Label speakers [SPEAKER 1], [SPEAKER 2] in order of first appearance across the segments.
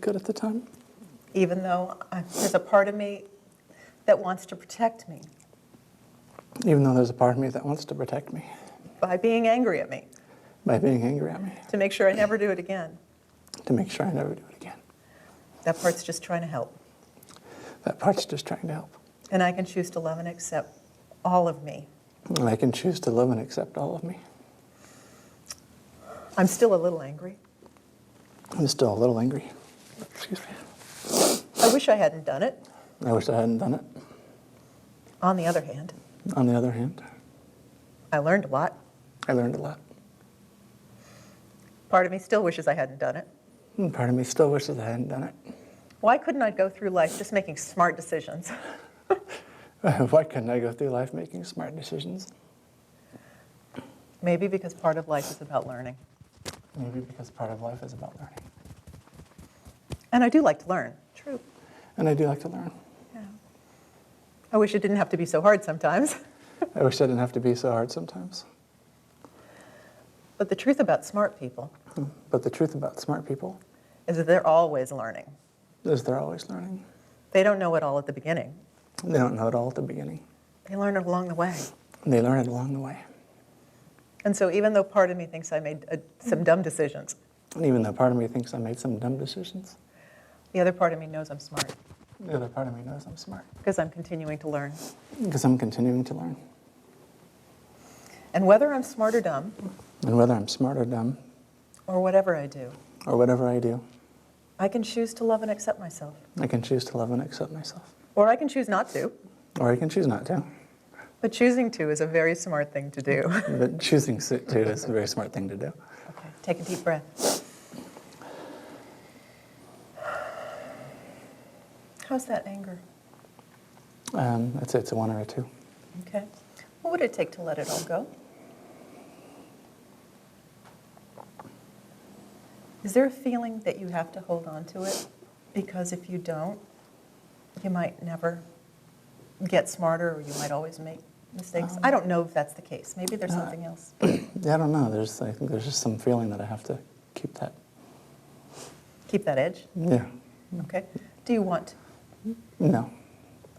[SPEAKER 1] good at the time.
[SPEAKER 2] Even though there's a part of me that wants to protect me.
[SPEAKER 1] Even though there's a part of me that wants to protect me.
[SPEAKER 2] By being angry at me.
[SPEAKER 1] By being angry at me.
[SPEAKER 2] To make sure I never do it again.
[SPEAKER 1] To make sure I never do it again.
[SPEAKER 2] That part's just trying to help.
[SPEAKER 1] That part's just trying to help.
[SPEAKER 2] And I can choose to love and accept all of me.
[SPEAKER 1] And I can choose to love and accept all of me.
[SPEAKER 2] I'm still a little angry.
[SPEAKER 1] I'm still a little angry. Excuse me.
[SPEAKER 2] I wish I hadn't done it.
[SPEAKER 1] I wish I hadn't done it.
[SPEAKER 2] On the other hand, I learned a lot.
[SPEAKER 1] I learned a lot.
[SPEAKER 2] Part of me still wishes I hadn't done it.
[SPEAKER 1] And part of me still wishes I hadn't done it.
[SPEAKER 2] Why couldn't I go through life just making smart decisions?
[SPEAKER 1] Why couldn't I go through life making smart decisions?
[SPEAKER 2] Maybe because part of life is about learning.
[SPEAKER 1] Maybe because part of life is about learning.
[SPEAKER 2] And I do like to learn, true.
[SPEAKER 1] And I do like to learn.
[SPEAKER 2] Yeah. I wish it didn't have to be so hard sometimes.
[SPEAKER 1] I wish it didn't have to be so hard sometimes.
[SPEAKER 2] But the truth about smart people
[SPEAKER 1] But the truth about smart people
[SPEAKER 2] is that they're always learning.
[SPEAKER 1] is they're always learning.
[SPEAKER 2] They don't know it all at the beginning.
[SPEAKER 1] They don't know it all at the beginning.
[SPEAKER 2] They learn it along the way.
[SPEAKER 1] They learn it along the way.
[SPEAKER 2] And so even though part of me thinks I made some dumb decisions,
[SPEAKER 1] And even though part of me thinks I made some dumb decisions,
[SPEAKER 2] the other part of me knows I'm smart
[SPEAKER 1] the other part of me knows I'm smart.
[SPEAKER 2] because I'm continuing to learn.
[SPEAKER 1] Because I'm continuing to learn.
[SPEAKER 2] And whether I'm smart or dumb,
[SPEAKER 1] And whether I'm smart or dumb,
[SPEAKER 2] or whatever I do,
[SPEAKER 1] or whatever I do,
[SPEAKER 2] I can choose to love and accept myself.
[SPEAKER 1] I can choose to love and accept myself.
[SPEAKER 2] Or I can choose not to.
[SPEAKER 1] Or I can choose not to.
[SPEAKER 2] But choosing to is a very smart thing to do.
[SPEAKER 1] But choosing to is a very smart thing to do.
[SPEAKER 2] Okay, take a deep breath. How's that anger?
[SPEAKER 1] I'd say it's a 1 or a 2.
[SPEAKER 2] Okay. What would it take to let it all go? Is there a feeling that you have to hold on to it? Because if you don't, you might never get smarter, or you might always make mistakes. I don't know if that's the case. Maybe there's something else.
[SPEAKER 1] Yeah, I don't know. I think there's just some feeling that I have to keep that.
[SPEAKER 2] Keep that edge?
[SPEAKER 1] Yeah.
[SPEAKER 2] Okay. Do you want to?
[SPEAKER 1] No.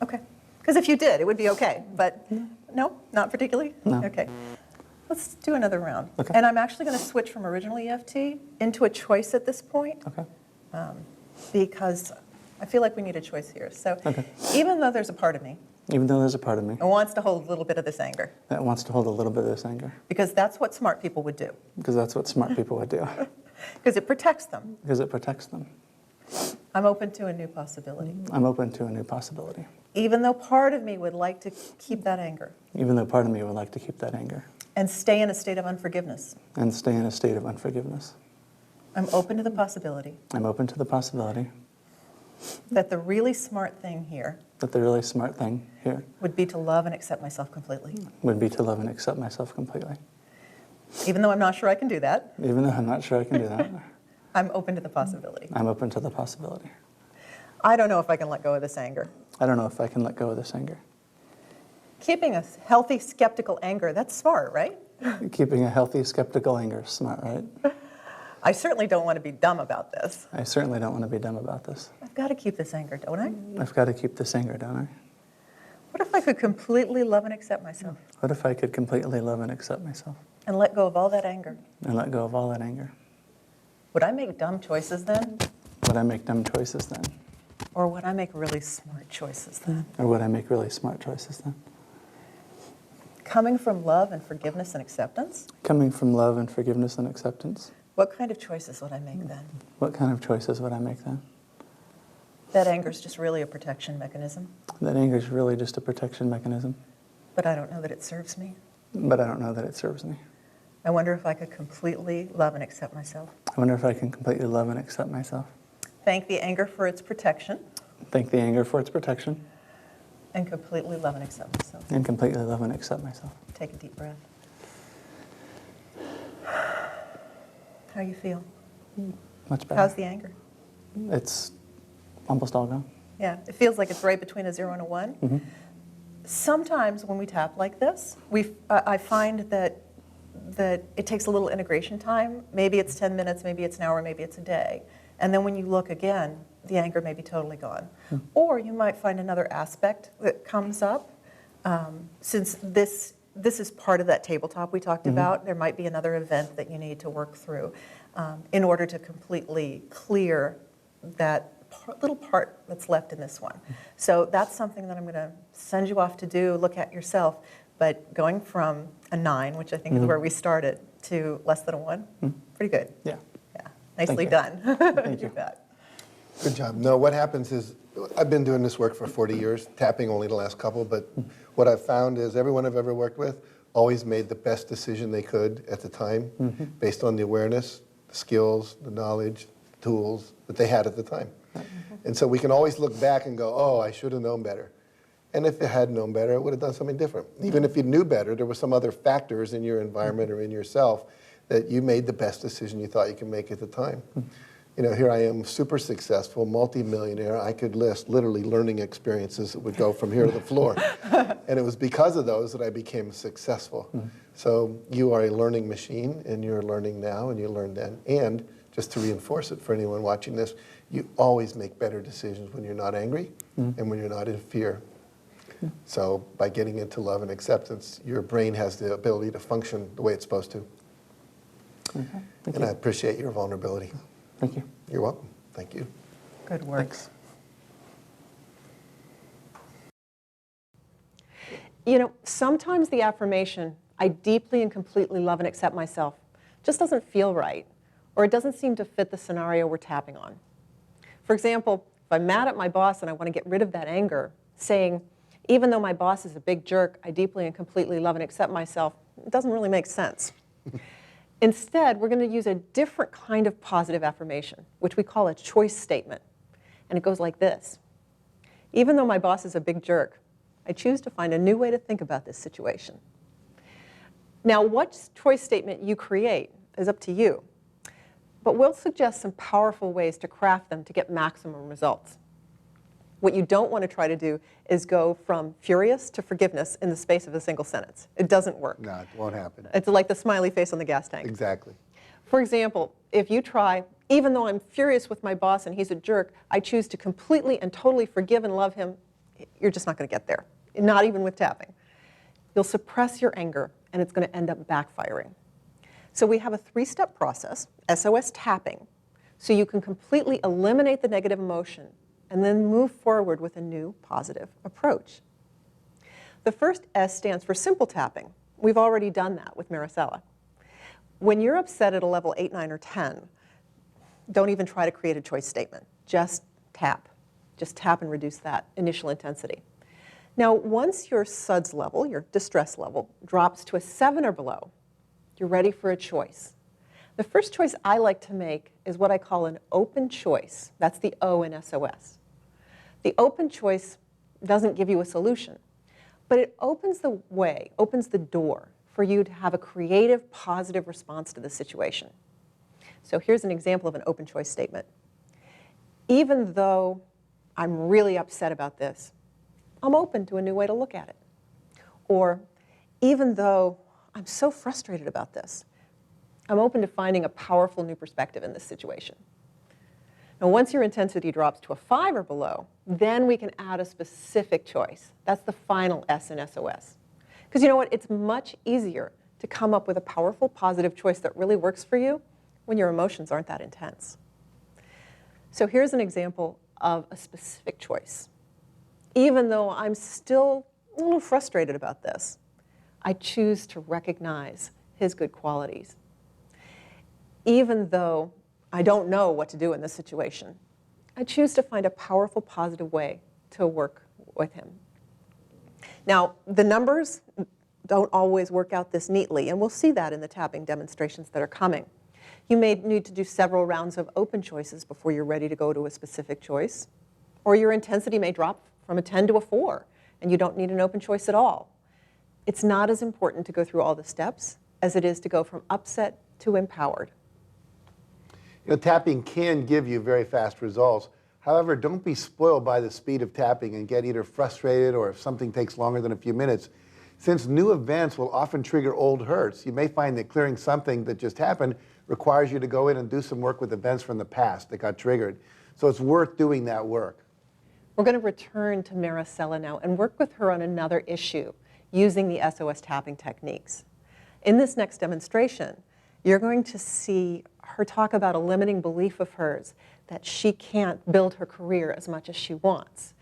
[SPEAKER 2] Okay. Because if you did, it would be okay. But no, not particularly?
[SPEAKER 1] No.
[SPEAKER 2] Okay. Let's do another round.
[SPEAKER 1] Okay.
[SPEAKER 2] And I'm actually going to switch from original EFT into a choice at this point.
[SPEAKER 1] Okay.
[SPEAKER 2] Because I feel like we need a choice here. So
[SPEAKER 1] Okay.
[SPEAKER 2] even though there's a part of me
[SPEAKER 1] Even though there's a part of me
[SPEAKER 2] that wants to hold a little bit of this anger,
[SPEAKER 1] that wants to hold a little bit of this anger,
[SPEAKER 2] because that's what smart people would do,
[SPEAKER 1] because that's what smart people would do,
[SPEAKER 2] because it protects them,
[SPEAKER 1] because it protects them,
[SPEAKER 2] I'm open to a new possibility.
[SPEAKER 1] I'm open to a new possibility.
[SPEAKER 2] Even though part of me would like to keep that anger
[SPEAKER 1] Even though part of me would like to keep that anger
[SPEAKER 2] and stay in a state of unforgiveness,
[SPEAKER 1] and stay in a state of unforgiveness,
[SPEAKER 2] I'm open to the possibility
[SPEAKER 1] I'm open to the possibility
[SPEAKER 2] that the really smart thing here
[SPEAKER 1] that the really smart thing here
[SPEAKER 2] would be to love and accept myself completely.
[SPEAKER 1] would be to love and accept myself completely.
[SPEAKER 2] Even though I'm not sure I can do that,
[SPEAKER 1] Even though I'm not sure I can do that,
[SPEAKER 2] I'm open to the possibility.
[SPEAKER 1] I'm open to the possibility.
[SPEAKER 2] I don't know if I can let go of this anger.
[SPEAKER 1] I don't know if I can let go of this anger.
[SPEAKER 2] Keeping a healthy, skeptical anger, that's smart, right?
[SPEAKER 1] Keeping a healthy, skeptical anger is smart, right?
[SPEAKER 2] I certainly don't want to be dumb about this.
[SPEAKER 1] I certainly don't want to be dumb about this.
[SPEAKER 2] I've got to keep this anger, don't I?
[SPEAKER 1] I've got to keep this anger, don't I?
[SPEAKER 2] What if I could completely love and accept myself
[SPEAKER 1] What if I could completely love and accept myself
[SPEAKER 2] and let go of all that anger?
[SPEAKER 1] and let go of all that anger?
[SPEAKER 2] Would I make dumb choices then?
[SPEAKER 1] Would I make dumb choices then?
[SPEAKER 2] Or would I make really smart choices then?
[SPEAKER 1] Or would I make really smart choices then?
[SPEAKER 2] Coming from love and forgiveness and acceptance,
[SPEAKER 1] Coming from love and forgiveness and acceptance,
[SPEAKER 2] what kind of choices would I make then?
[SPEAKER 1] what kind of choices would I make then?
[SPEAKER 2] That anger is just really a protection mechanism,
[SPEAKER 1] That anger is really just a protection mechanism,
[SPEAKER 2] but I don't know that it serves me.
[SPEAKER 1] but I don't know that it serves me.
[SPEAKER 2] I wonder if I could completely love and accept myself.
[SPEAKER 1] I wonder if I can completely love and accept myself.
[SPEAKER 2] Thank the anger for its protection,
[SPEAKER 1] Thank the anger for its protection,
[SPEAKER 2] and completely love and accept myself.
[SPEAKER 1] and completely love and accept myself.
[SPEAKER 2] Take a deep breath. How you feel?
[SPEAKER 1] Much better.
[SPEAKER 2] How's the anger?
[SPEAKER 1] It's almost all gone.
[SPEAKER 2] Yeah, it feels like it's right between a 0 and a 1.
[SPEAKER 1] Mhm.
[SPEAKER 2] Sometimes when we tap like this, I find that it takes a little integration time. Maybe it's 10 minutes, maybe it's an hour, maybe it's a day. And then when you look again, the anger may be totally gone. Or you might find another aspect that comes up. Since this is part of that tabletop we talked about, there might be another event that you need to work through in order to completely clear that little part that's left in this one. So that's something that I'm going to send you off to do, look at yourself. But going from a 9, which I think is where we started, to less than a 1, pretty good.
[SPEAKER 1] Yeah.
[SPEAKER 2] Yeah. Nicely
[SPEAKER 1] you.
[SPEAKER 2] done.
[SPEAKER 1] Thank you.
[SPEAKER 2] bet.
[SPEAKER 3] Good job. No, what happens is, I've been doing this work for 40 years, tapping only the last couple, but what I've found is everyone I've ever worked with always made the best decision they could at the time, based on the awareness, the skills, the knowledge, the tools that they had at the time. And so we can always look back and go, oh, I should have known better. And if you had known better, it would have done something different. Even if you knew better, there were some other factors in your environment or in yourself that you made the best decision you thought you could make at the time. You know, here I am, super successful, multi-millionaire. I could list literally learning experiences that would go from here to the floor. And it was because of those that I became successful. So you are a learning machine, and you're learning now, and you learned then. And just to reinforce it for anyone watching this, you always make better decisions when you're not angry and when you're not in fear. So by getting into love and acceptance, your brain has the ability to function the way it's supposed to. And I appreciate your vulnerability.
[SPEAKER 1] Thank you.
[SPEAKER 3] You're welcome. Thank you.
[SPEAKER 2] Good work.
[SPEAKER 1] Thanks.
[SPEAKER 4] You know, sometimes the affirmation, I deeply and completely love and accept myself, just doesn't feel right, or it doesn't seem to fit the scenario we're tapping on. For example, if I'm mad at my boss and I want to get rid of that anger, saying, even though my boss is a big jerk, I deeply and completely love and accept myself, it doesn't really make sense. Instead, we're going to use a different kind of positive affirmation, which we call a choice statement. And it goes like this. Even though my boss is a big jerk, I choose to find a new way to think about this situation. Now, what choice statement you create is up to you. But we'll suggest some powerful ways to craft them to get maximum results. What you don't want to try to do is go from furious to forgiveness in the space of a single sentence. It doesn't work.
[SPEAKER 3] No, it won't happen.
[SPEAKER 4] It's like the smiley face on the gas tank.
[SPEAKER 3] Exactly.
[SPEAKER 4] For example, if you try, even though I'm furious with my boss and he's a jerk, I choose to completely and totally forgive and love him, you're just not going to get there, not even with tapping. You'll suppress your anger, and it's going to end up backfiring. So we have a 3-step process, SOS tapping, so you can completely eliminate the negative emotion and then move forward with a new positive approach. The first S stands for simple tapping. We've already done that with Maricela. When you're upset at a level 8, 9, or 10, don't even try to create a choice statement. Just tap. Just tap and reduce that initial intensity. Now, once your SUDS level, your distress level, drops to a 7 or below, you're ready for a choice. The first choice I like to make is what I call an open choice. That's the O in SOS. The open choice doesn't give you a solution, but it opens the way, opens the door for you to have a creative, positive response to the situation. So here's an example of an open choice statement. Even though I'm really upset about this, I'm open to a new way to look at it. Or even though I'm so frustrated about this, I'm open to finding a powerful new perspective in this situation. Now, once your intensity drops to a 5 or below, then we can add a specific choice. That's the final S in SOS. Because you know what? It's much easier to come up with a powerful, positive choice that really works for you when your emotions aren't that intense. So here's an example of a specific choice. Even though I'm still a little frustrated about this, I choose to recognize his good qualities. Even though I don't know what to do in this situation, I choose to find a powerful, positive way to work with him. Now, the numbers don't always work out this neatly, and we'll see that in the tapping demonstrations that are coming. You may need to do several rounds of open choices before you're ready to go to a specific choice, or your intensity may drop from a 10 to a 4, and you don't need an open choice at all. It's not as important to go through all the steps as it is to go from upset to empowered.
[SPEAKER 3] You know, tapping can give you very fast results. However, don't be spoiled by the speed of tapping and get either frustrated or if something takes longer than a few minutes. Since new events will often trigger old hurts, you may find that clearing something that just happened requires you to go in and do some work with events from the past that got triggered. So it's worth doing that work.
[SPEAKER 4] We're going to return to Maricela now and work with her on another issue using the SOS tapping techniques. In this next demonstration, you're going to see her talk about a limiting belief of hers that she can't build her career as much as she wants.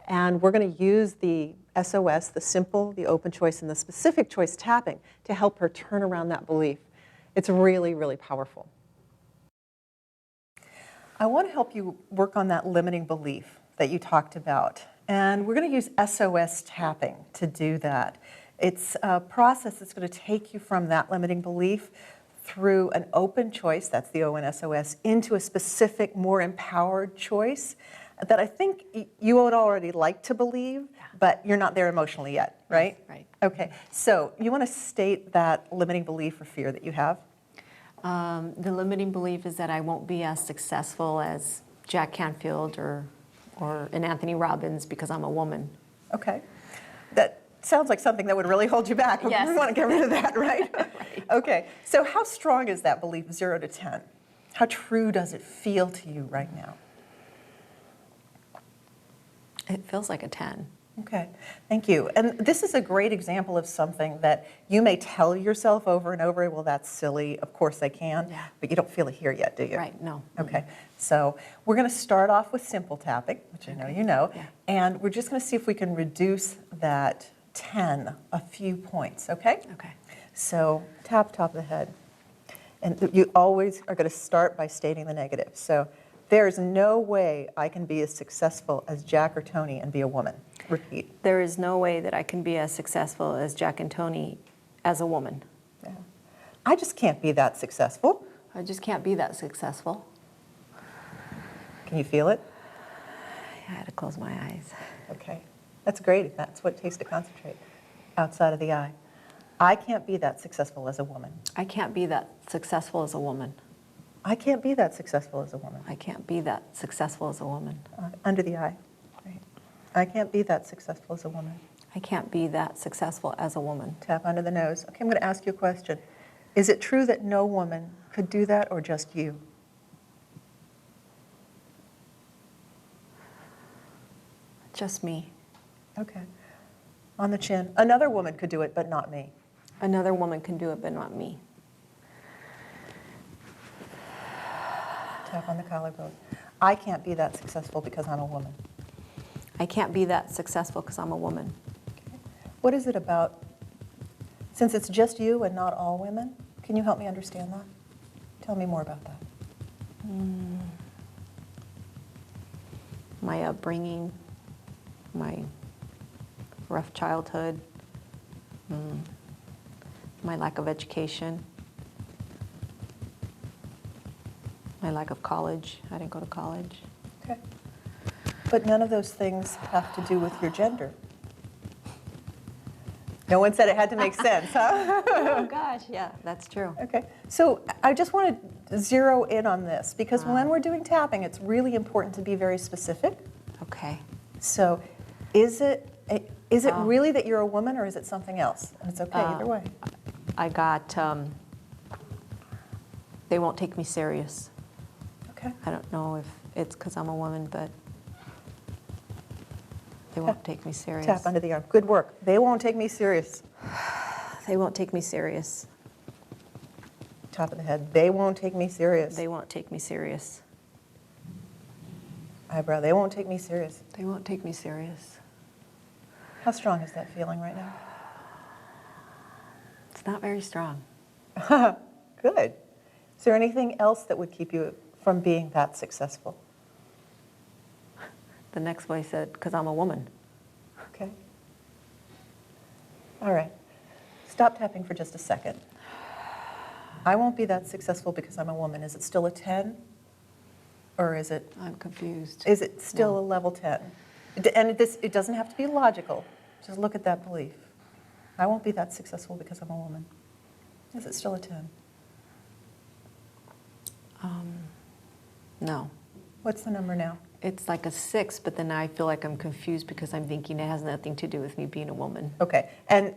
[SPEAKER 4] And we're going to use the SOS, the simple, the open choice, and the specific choice tapping to help her turn around that belief. It's really, really powerful.
[SPEAKER 2] I want to help you work on that limiting belief that you talked about. And we're going to use SOS tapping to do that. It's a process that's going to take you from that limiting belief through an open choice, that's the O in SOS, into a specific, more empowered choice that I think you would already like to believe, but you're not there emotionally yet, right?
[SPEAKER 5] Yes, right.
[SPEAKER 2] Okay, so you want to state that limiting belief or fear that you have?
[SPEAKER 5] The limiting belief is that I won't be as successful as Jack Canfield or an Anthony Robbins because I'm a woman.
[SPEAKER 2] Okay. That sounds like something that would really hold you back.
[SPEAKER 5] Yes.
[SPEAKER 2] We want to get rid of that, right?
[SPEAKER 5] Right.
[SPEAKER 2] Okay. So how strong is that belief, 0 to 10? How true does it feel to you right now?
[SPEAKER 5] It feels like a 10.
[SPEAKER 2] Okay, thank you. And this is a great example of something that you may tell yourself over and over, well, that's silly, of course I can,
[SPEAKER 5] Yeah.
[SPEAKER 2] but you don't feel it here yet, do you?
[SPEAKER 5] Right, no.
[SPEAKER 2] Okay, so we're going to start off with simple tapping, which I know you know,
[SPEAKER 5] Yeah.
[SPEAKER 2] and we're just going to see if we can reduce that 10 a few points, okay?
[SPEAKER 5] Okay.
[SPEAKER 2] So tap top of the head. And you always are going to start by stating the negative. So there's no way I can be as successful as Jack or Tony and be a woman. Repeat.
[SPEAKER 5] There is no way that I can be as successful as Jack and Tony as a woman.
[SPEAKER 2] Yeah. I just can't be that successful.
[SPEAKER 5] I just can't be that successful.
[SPEAKER 2] Can you feel it?
[SPEAKER 5] I had to close my eyes.
[SPEAKER 2] Okay. That's great if that's what it takes to concentrate outside of the eye. I can't be that successful as a woman.
[SPEAKER 5] I can't be that successful as a woman.
[SPEAKER 2] I can't be that successful as a woman.
[SPEAKER 5] I can't be that successful as a woman.
[SPEAKER 2] Under the eye. Right. I can't be that successful as a woman.
[SPEAKER 5] I can't be that successful as a woman.
[SPEAKER 2] Tap under the nose. Okay, I'm going to ask you a question. Is it true that no woman could do that or just you?
[SPEAKER 5] Just me.
[SPEAKER 2] Okay. On the chin. Another woman could do it, but not me.
[SPEAKER 5] Another woman can do it, but not me.
[SPEAKER 2] Tap on the collarbone. I can't be that successful because I'm a woman.
[SPEAKER 5] I can't be that successful because I'm a woman.
[SPEAKER 2] Okay. What is it about, since it's just you and not all women, can you help me understand that? Tell me more about that.
[SPEAKER 5] My upbringing, my rough childhood, my lack of education, my lack of college. I didn't go to college.
[SPEAKER 2] Okay. But none of those things have to do with your gender. No one said it had to make sense, huh?
[SPEAKER 5] Oh gosh, yeah, that's true.
[SPEAKER 2] Okay, so I just want to zero in on this because when we're doing tapping, it's really important to be very specific.
[SPEAKER 5] Okay.
[SPEAKER 2] So is it really that you're a woman or is it something else? And it's okay either way.
[SPEAKER 5] I got, they won't take me serious.
[SPEAKER 2] Okay.
[SPEAKER 5] I don't know if it's because I'm a woman, but they won't take me serious.
[SPEAKER 2] Tap under the arm. Good work. They won't take me serious.
[SPEAKER 5] They won't take me serious.
[SPEAKER 2] Top of the head. They won't take me serious.
[SPEAKER 5] They won't take me serious.
[SPEAKER 2] Eyebrow. They won't take me serious.
[SPEAKER 5] They won't take me serious.
[SPEAKER 2] How strong is that feeling right now?
[SPEAKER 5] It's not very strong.
[SPEAKER 2] Good. Is there anything else that would keep you from being that successful?
[SPEAKER 5] The next voice said, because I'm a woman.
[SPEAKER 2] Okay. All right. Stop tapping for just a second. I won't be that successful because I'm a woman. Is it still a 10? Or is it
[SPEAKER 5] I'm confused.
[SPEAKER 2] still
[SPEAKER 5] No.
[SPEAKER 2] a level 10? And it doesn't have to be logical. Just look at that belief. I won't be that successful because I'm a woman. Is it still a 10?
[SPEAKER 5] No.
[SPEAKER 2] What's the number now?
[SPEAKER 5] It's like a 6, but then I feel like I'm confused because I'm thinking it has nothing to do with me being a woman.
[SPEAKER 2] Okay. And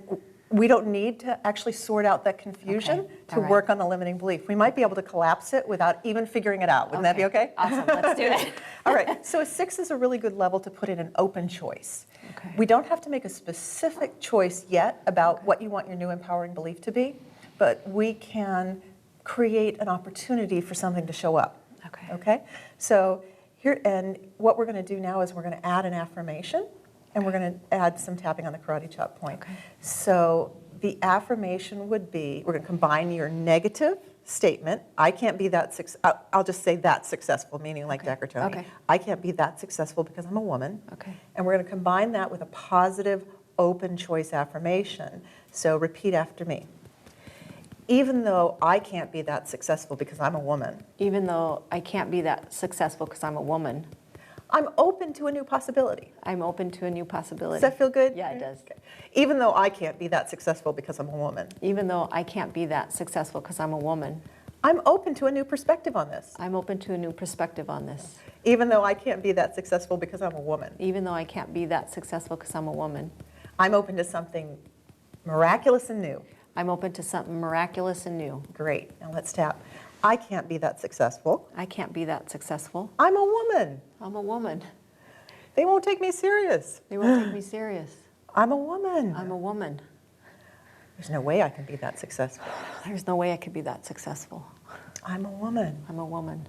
[SPEAKER 2] we don't need to actually sort out that confusion
[SPEAKER 5] Okay,
[SPEAKER 2] to
[SPEAKER 5] all right.
[SPEAKER 2] work on the limiting belief. We might be able to collapse it without even figuring it out. Wouldn't that be okay?
[SPEAKER 5] Awesome, let's do it.
[SPEAKER 2] All right, so a 6 is a really good level to put in an open choice.
[SPEAKER 5] Okay.
[SPEAKER 2] We don't have to make a specific choice yet about what you want your new empowering belief to be, but we can create an opportunity for something to show up.
[SPEAKER 5] Okay.
[SPEAKER 2] Okay? So here, and what we're going to do now is we're going to add an affirmation, and we're going to add some tapping on the karate chop point.
[SPEAKER 5] Okay.
[SPEAKER 2] So the affirmation would be, we're going to combine your negative statement, I can't be that I'll just say that successful, meaning like Jack or Tony.
[SPEAKER 5] Okay.
[SPEAKER 2] I can't be that successful because I'm a woman.
[SPEAKER 5] Okay.
[SPEAKER 2] And we're going to combine that with a positive, open choice affirmation. So repeat after me. Even though I can't be that successful because I'm a woman,
[SPEAKER 5] Even though I can't be that successful because I'm a woman,
[SPEAKER 2] I'm open to a new possibility.
[SPEAKER 5] I'm open to a new possibility.
[SPEAKER 2] Does that feel good?
[SPEAKER 5] Yeah, it does.
[SPEAKER 2] Okay. Even though I can't be that successful because I'm a woman,
[SPEAKER 5] Even though I can't be that successful because I'm a woman,
[SPEAKER 2] I'm open to a new perspective on this.
[SPEAKER 5] I'm open to a new perspective on this.
[SPEAKER 2] Even though I can't be that successful because I'm a woman,
[SPEAKER 5] Even though I can't be that successful because I'm a woman,
[SPEAKER 2] I'm open to something miraculous and new.
[SPEAKER 5] I'm open to something miraculous and new.
[SPEAKER 2] Great. Now let's tap. I can't be that successful.
[SPEAKER 5] I can't be that successful.
[SPEAKER 2] I'm a woman.
[SPEAKER 5] I'm a woman.
[SPEAKER 2] They won't take me serious.
[SPEAKER 5] They won't take me serious.
[SPEAKER 2] I'm a woman.
[SPEAKER 5] I'm a woman.
[SPEAKER 2] There's no way I can be that successful.
[SPEAKER 5] There's no way I could be that successful.
[SPEAKER 2] I'm a woman.
[SPEAKER 5] I'm a woman.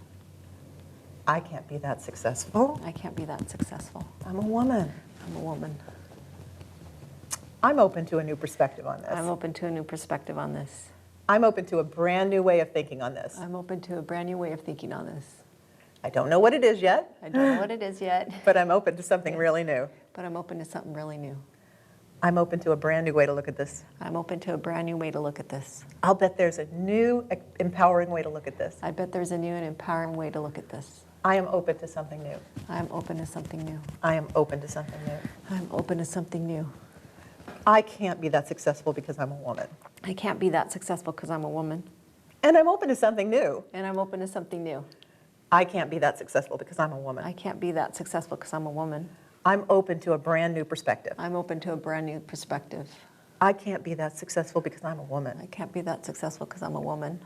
[SPEAKER 2] I can't be that successful.
[SPEAKER 5] I can't be that successful.
[SPEAKER 2] I'm a woman.
[SPEAKER 5] I'm a woman.
[SPEAKER 2] I'm open to a new perspective on this.
[SPEAKER 5] I'm open to a new perspective on this.
[SPEAKER 2] I'm open to a brand new way of thinking on this.
[SPEAKER 5] I'm open to a brand new way of thinking on this.
[SPEAKER 2] I don't know what it is yet,
[SPEAKER 5] I don't know what it is yet,
[SPEAKER 2] but I'm open to something really new.
[SPEAKER 5] but I'm open to something really new.
[SPEAKER 2] I'm open to a brand new way to look at this.
[SPEAKER 5] I'm open to a brand new way to look at this.
[SPEAKER 2] I'll bet there's a new empowering way to look at this.
[SPEAKER 5] I bet there's a new and empowering way to look at this.
[SPEAKER 2] I am open to something new.
[SPEAKER 5] I'm open to something new.
[SPEAKER 2] I am open to something new.
[SPEAKER 5] I'm open to something new.
[SPEAKER 2] I can't be that successful because I'm a woman.
[SPEAKER 5] I can't be that successful because I'm a woman.
[SPEAKER 2] And I'm open to something new.
[SPEAKER 5] And I'm open to something new.
[SPEAKER 2] I can't be that successful because I'm a woman.
[SPEAKER 5] I can't be that successful because I'm a woman.
[SPEAKER 2] I'm open to a brand new perspective.
[SPEAKER 5] I'm open to a brand new perspective.
[SPEAKER 2] I can't be that successful because I'm a woman.
[SPEAKER 5] I can't be that successful because I'm a woman.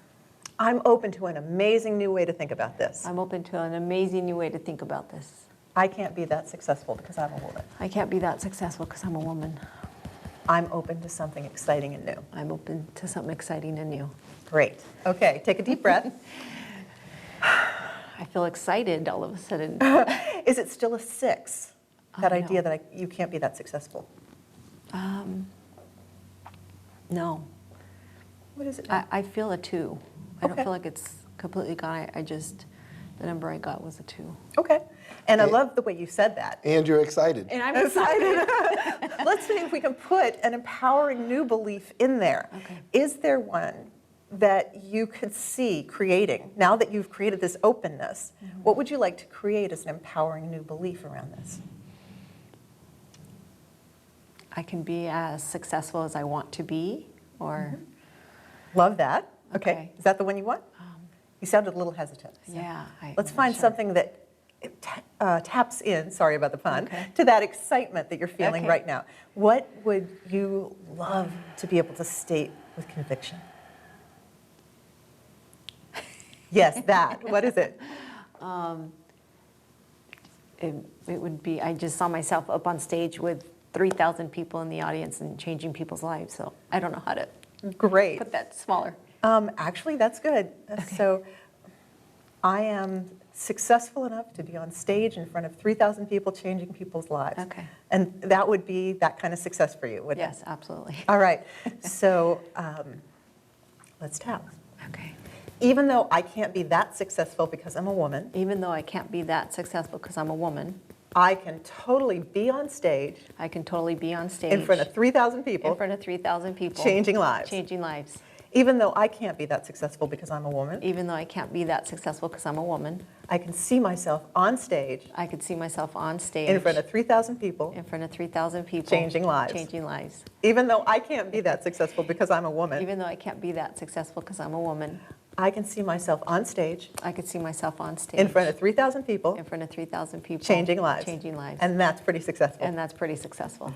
[SPEAKER 2] I'm open to an amazing new way to think about this.
[SPEAKER 5] I'm open to an amazing new way to think about this.
[SPEAKER 2] I can't be that successful because I'm a woman.
[SPEAKER 5] I can't be that successful because I'm a woman.
[SPEAKER 2] I'm open to something exciting and new.
[SPEAKER 5] I'm open to something exciting and new.
[SPEAKER 2] Great. Okay, take a deep breath.
[SPEAKER 5] I feel excited all of a sudden.
[SPEAKER 2] Is it still a 6? That
[SPEAKER 5] No.
[SPEAKER 2] idea that you can't be that successful?
[SPEAKER 5] No,
[SPEAKER 2] What is it now?
[SPEAKER 5] I feel a 2. I don't
[SPEAKER 2] Okay.
[SPEAKER 5] feel like it's completely gone. I just, the number I got was a 2.
[SPEAKER 2] Okay. And I love the way you said that.
[SPEAKER 3] And you're excited.
[SPEAKER 5] And I'm excited.
[SPEAKER 2] Let's see if we can put an empowering new belief in there.
[SPEAKER 5] Okay.
[SPEAKER 2] Is there one that you could see creating, now that you've created this openness, what would you like to create as an empowering new belief around this?
[SPEAKER 5] I can be as successful as I want to be, or,
[SPEAKER 2] Love that. Okay.
[SPEAKER 5] Okay.
[SPEAKER 2] Is that the one you want? You sounded a little hesitant. so
[SPEAKER 5] yeah.
[SPEAKER 2] Let's
[SPEAKER 5] I'm not
[SPEAKER 2] find
[SPEAKER 5] sure.
[SPEAKER 2] something that taps in, sorry about the pun,
[SPEAKER 5] Okay.
[SPEAKER 2] to that excitement that you're feeling
[SPEAKER 5] Okay.
[SPEAKER 2] right now. What would you love to be able to state with conviction? Yes, that. What is it?
[SPEAKER 5] It would be, I just saw myself up on stage with 3,000 people in the audience and changing people's lives, so I don't know how to
[SPEAKER 2] Great.
[SPEAKER 5] put that smaller.
[SPEAKER 2] Actually, that's good. So I am successful enough to be on stage in front of 3,000 people changing people's lives.
[SPEAKER 5] Okay.
[SPEAKER 2] And that would be that kind of success for you, wouldn't it?
[SPEAKER 5] Yes, absolutely.
[SPEAKER 2] All right. So let's tap.
[SPEAKER 5] Okay.
[SPEAKER 2] Even though I can't be that successful because I'm a woman,
[SPEAKER 5] Even though I can't be that successful because I'm a woman,
[SPEAKER 2] I can totally be on stage
[SPEAKER 5] I can totally be on stage
[SPEAKER 2] in front of 3,000 people,
[SPEAKER 5] in front of 3,000 people,
[SPEAKER 2] changing lives.
[SPEAKER 5] changing lives.
[SPEAKER 2] Even though I can't be that successful because I'm a woman,
[SPEAKER 5] Even though I can't be that successful because I'm a woman,
[SPEAKER 2] I can see myself on stage
[SPEAKER 5] I could see myself on stage
[SPEAKER 2] in front of 3,000 people,
[SPEAKER 5] in front of 3,000 people,
[SPEAKER 2] Changing lives.
[SPEAKER 5] changing lives.
[SPEAKER 2] even though I can't be that successful because I'm a woman.
[SPEAKER 5] Even though I can't be that successful because I'm a woman,
[SPEAKER 2] I can see myself on stage
[SPEAKER 5] I could see myself on stage
[SPEAKER 2] in front of 3,000 people,
[SPEAKER 5] in front of 3,000 people,
[SPEAKER 2] changing lives.
[SPEAKER 5] changing lives.
[SPEAKER 2] And that's pretty successful.
[SPEAKER 5] And that's pretty successful.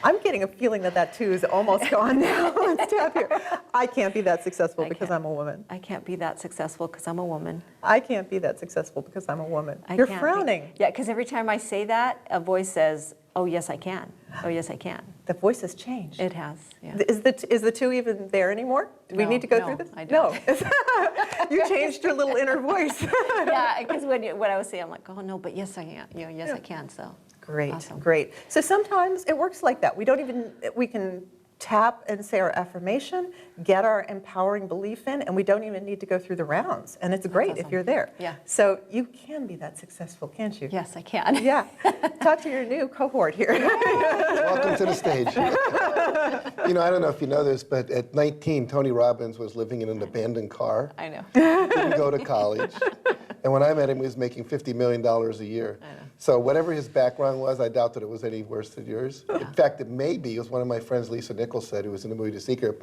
[SPEAKER 2] I'm getting a feeling that that 2 is almost gone now. Let's tap here. I can't be that successful
[SPEAKER 5] I
[SPEAKER 2] because
[SPEAKER 5] can't.
[SPEAKER 2] I'm a woman.
[SPEAKER 5] I can't be that successful because I'm a woman.
[SPEAKER 2] I can't be that successful because I'm a woman.
[SPEAKER 5] I
[SPEAKER 2] You're
[SPEAKER 5] can't be-
[SPEAKER 2] frowning.
[SPEAKER 5] Yeah, because every time I say that, a voice says, oh, yes, I can. Oh, yes, I can.
[SPEAKER 2] The voice has changed.
[SPEAKER 5] It has, yeah.
[SPEAKER 2] Is the 2 even there anymore? Do we
[SPEAKER 5] No,
[SPEAKER 2] need to go
[SPEAKER 5] no,
[SPEAKER 2] through this?
[SPEAKER 5] I don't.
[SPEAKER 2] No. You changed your little inner voice.
[SPEAKER 5] Yeah, because when I was saying, I'm like, oh, no, but yes, I can. Yes, I can, so.
[SPEAKER 2] Great,
[SPEAKER 5] Awesome.
[SPEAKER 2] great. So sometimes it works like that. We can tap and say our affirmation, get our empowering belief in, and we don't even need to go through the rounds. And it's great if
[SPEAKER 5] awesome.
[SPEAKER 2] you're there.
[SPEAKER 5] Yeah.
[SPEAKER 2] So you can be that successful, can't you?
[SPEAKER 5] Yes, I can.
[SPEAKER 2] Yeah. Talk to your new cohort here.
[SPEAKER 3] Welcome to the stage. You know, I don't know if you know this, but at 19, Tony Robbins was living in an abandoned car.
[SPEAKER 5] I know.
[SPEAKER 3] Didn't go to college. And when I met him, he was making $50 million a year.
[SPEAKER 5] I know.
[SPEAKER 3] So whatever his background was, I doubt that it was any worse than yours. In fact, it may be, as one of my friends, Lisa Nichols, said, who was in the movie The Seeker,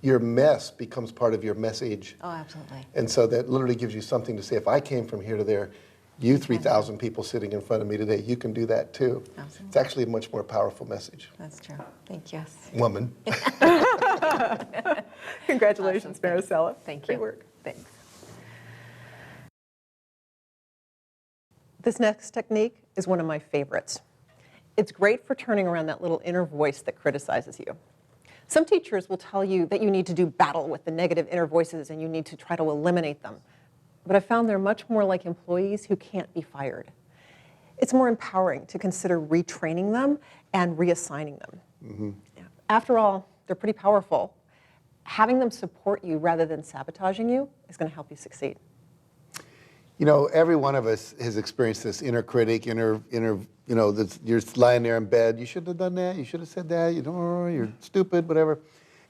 [SPEAKER 3] your mess becomes part of your message.
[SPEAKER 5] Oh, absolutely.
[SPEAKER 3] And so that literally gives you something to say. If I came from here to there, you 3,000 people sitting in front of me today, you can do that too.
[SPEAKER 5] Absolutely.
[SPEAKER 3] It's actually a much more powerful message.
[SPEAKER 5] That's true. Thank you.
[SPEAKER 3] Woman.
[SPEAKER 2] Congratulations,
[SPEAKER 5] Awesome, thanks.
[SPEAKER 2] Maricela.
[SPEAKER 5] Thank you.
[SPEAKER 2] Great work.
[SPEAKER 5] Thanks.
[SPEAKER 4] This next technique is one of my favorites. It's great for turning around that little inner voice that criticizes you. Some teachers will tell you that you need to do battle with the negative inner voices and you need to try to eliminate them. But I found they're much more like employees who can't be fired. It's more empowering to consider retraining them and reassigning them.
[SPEAKER 3] Mm-hmm.
[SPEAKER 4] After all, they're pretty powerful. Having them support you rather than sabotaging you is going to help you succeed.
[SPEAKER 3] You know, every one of us has experienced this inner critic, inner, you know, you're lying there in bed, you shouldn't have done that, you should have said that, you're stupid, whatever.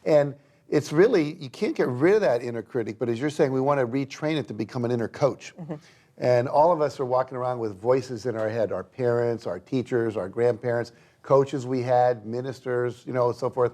[SPEAKER 3] And it's really, you can't get rid of that inner critic, but as you're saying, we want to retrain it to become an inner coach. Mm-hmm. And all of us are walking around with voices in our head, our parents, our teachers, our grandparents, coaches we had, ministers, you know, and so forth.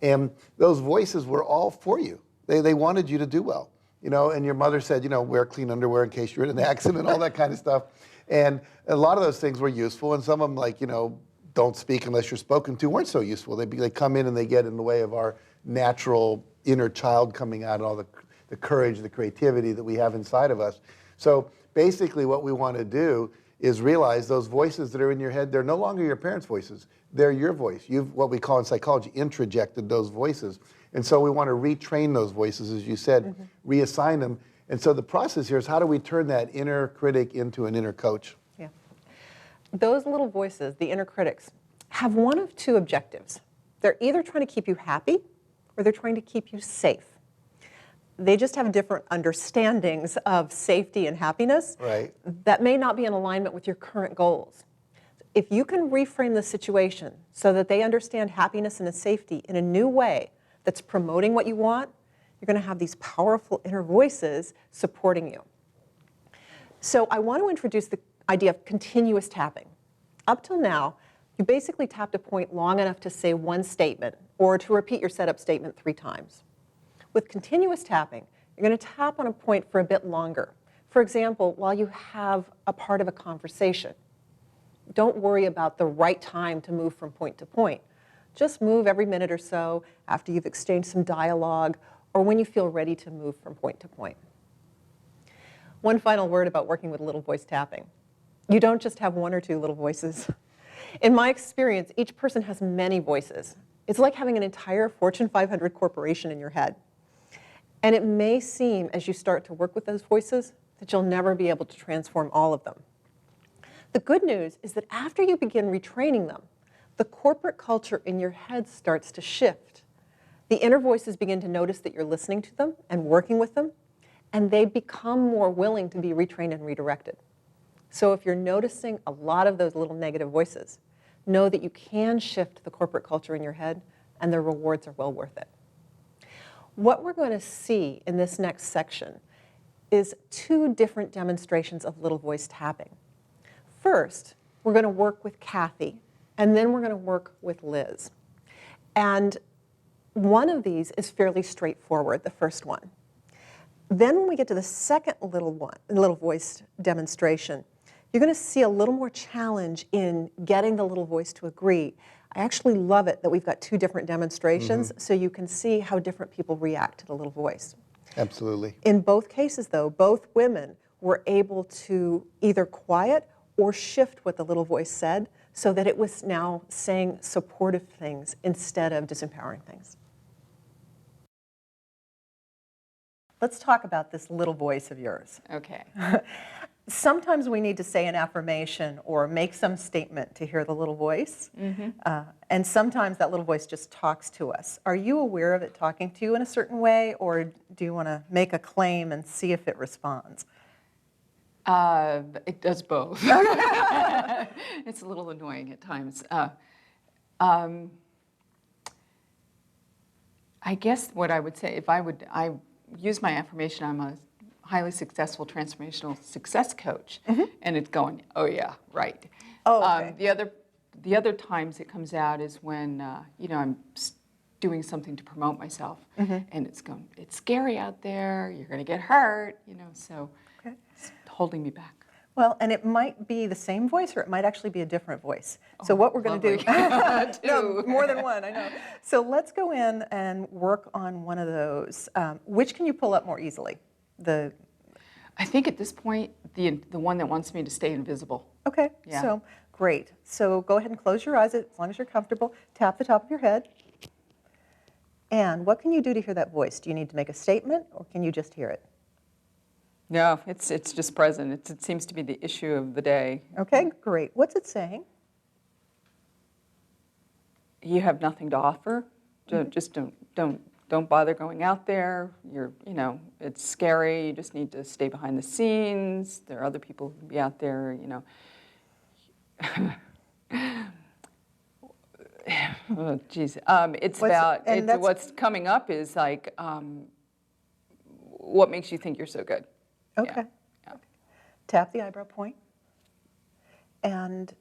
[SPEAKER 3] And those voices were all for you. They wanted you to do well. You know, and your mother said, you know, wear clean underwear in case you're in an accident, all that kind of stuff. And a lot of those things were useful, and some of them, like, you know, don't speak unless you're spoken to, weren't so useful. They come in and they get in the way of our natural inner child coming out, and all the courage, the creativity that we have inside of us. So basically what we want to do is realize those voices that are in your head, they're no longer your parents' voices. They're your voice. You've, what we call in psychology, introjected those voices. And so we want to retrain those voices, as you said, reassign them. And so the process here is, how do we turn that inner critic into an inner coach?
[SPEAKER 4] Yeah. Those little voices, the inner critics, have one of two objectives. They're either trying to keep you happy or they're trying to keep you safe. They just have different understandings of safety and happiness
[SPEAKER 3] Right.
[SPEAKER 4] that may not be in alignment with your current goals. If you can reframe the situation so that they understand happiness and safety in a new way that's promoting what you want, you're going to have these powerful inner voices supporting you. So I want to introduce the idea of continuous tapping. Up till now, you basically tapped a point long enough to say one statement or to repeat your setup statement 3 times. With continuous tapping, you're going to tap on a point for a bit longer. For example, while you have a part of a conversation. Don't worry about the right time to move from point to point. Just move every minute or so after you've exchanged some dialogue or when you feel ready to move from point to point. One final word about working with little voice tapping. You don't just have 1 or 2 little voices. In my experience, each person has many voices. It's like having an entire Fortune 500 corporation in your head. And it may seem, as you start to work with those voices, that you'll never be able to transform all of them. The good news is that after you begin retraining them, the corporate culture in your head starts to shift. The inner voices begin to notice that you're listening to them and working with them, and they become more willing to be retrained and redirected. So if you're noticing a lot of those little negative voices, know that you can shift the corporate culture in your head, and the rewards are well worth it. What we're going to see in this next section is 2 different demonstrations of little voice tapping. First, we're going to work with Kathy, and then we're going to work with Liz. And one of these is fairly straightforward, the first one. Then when we get to the second little voice demonstration, you're going to see a little more challenge in getting the little voice to agree. I actually love it that we've got 2 different demonstrations so you can see how different people react to the little voice.
[SPEAKER 3] Absolutely.
[SPEAKER 4] In both cases, though, both women were able to either quiet or shift what the little voice said so that it was now saying supportive things instead of disempowering things. Let's talk about this little voice of yours.
[SPEAKER 2] Okay.
[SPEAKER 4] Sometimes we need to say an affirmation or make some statement to hear the little voice. And sometimes that little voice just talks to us. Are you aware of it talking to you in a certain way, or do you want to make a claim and see if it responds?
[SPEAKER 6] It does both. It's a little annoying at times. I guess what I would say, if I use my affirmation, I'm a highly successful transformational success coach, and it's going, oh yeah, right.
[SPEAKER 4] Oh, okay.
[SPEAKER 6] The other times it comes out is when I'm doing something to promote myself, and it's going, it's scary out there. You're going to get hurt, so
[SPEAKER 4] Okay.
[SPEAKER 6] it's holding me back.
[SPEAKER 4] Well, and it might be the same voice, or it might actually be a different voice. So what we're going to do, no, more than one, I know. So let's go in and work on one of those. Which can you pull up more easily?
[SPEAKER 6] I think at this point, the one that wants me to stay invisible.
[SPEAKER 4] Okay,
[SPEAKER 6] Yeah.
[SPEAKER 4] so great. So go ahead and close your eyes as long as you're comfortable. Tap the top of your head. And what can you do to hear that voice? Do you need to make a statement, or can you just hear it?
[SPEAKER 6] No, it's just present. It seems to be the issue of the day.
[SPEAKER 4] Okay, great. What's it saying?
[SPEAKER 6] You have nothing to offer. Just don't bother going out there. It's scary. You just need to stay behind the scenes. There are other people who can be out there. Oh, geez. What's coming up is like, what makes you think you're so good?
[SPEAKER 4] Okay.
[SPEAKER 6] Yeah.
[SPEAKER 4] Tap the eyebrow point and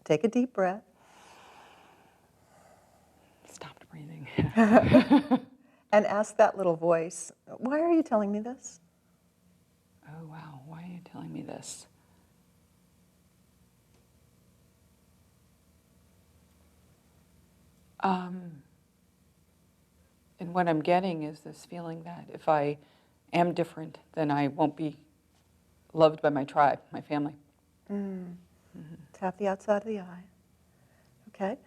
[SPEAKER 4] take a deep breath.
[SPEAKER 6] Stopped breathing.
[SPEAKER 4] And ask that little voice, why are you telling me this?
[SPEAKER 6] Oh, wow. Why are you telling me this? And what I'm getting is this feeling that if I am different, then I won't be loved by my tribe, my family.
[SPEAKER 4] Tap the outside of the eye. Okay.